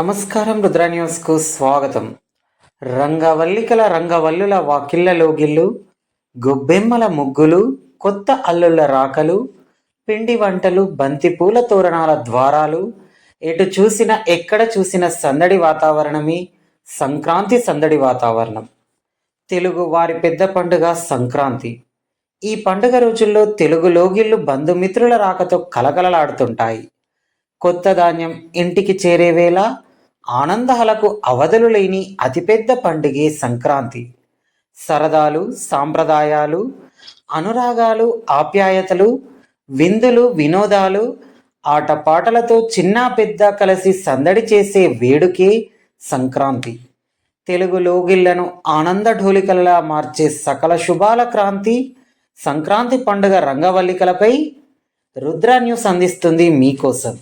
నమస్కారం. రుద్ర న్యూస్కు స్వాగతం. రంగవల్లికల రంగవల్లుల వాకిళ్ళ లోగిళ్ళు, గొబ్బెమ్మల ముగ్గులు, కొత్త అల్లుళ్ళ రాకలు, పిండి వంటలు, బంతిపూల తోరణాల ద్వారాలు, ఎటు చూసిన ఎక్కడ చూసిన సందడి వాతావరణమే సంక్రాంతి సందడి వాతావరణం. తెలుగు వారి పెద్ద పండుగ సంక్రాంతి. ఈ పండుగ రోజుల్లో తెలుగు లోగిళ్ళు బంధుమిత్రుల రాకతో కలకలలాడుతుంటాయి. కొత్త ధాన్యం ఇంటికి చేరే వేళ ఆనందాలకు అవధులు లేని అతిపెద్ద పండుగే సంక్రాంతి. సరదాలు, సాంప్రదాయాలు, అనురాగాలు, ఆప్యాయతలు, విందులు, వినోదాలు, ఆటపాటలతో చిన్న పెద్ద కలిసి సందడి చేసే వేడుకే సంక్రాంతి. తెలుగు లోగిళ్లను ఆనంద ఢోలికలలా మార్చే సకల శుభాల క్రాంతి సంక్రాంతి పండుగ రంగవల్లికలపై రుద్ర న్యూస్ అందిస్తుంది మీకోసం.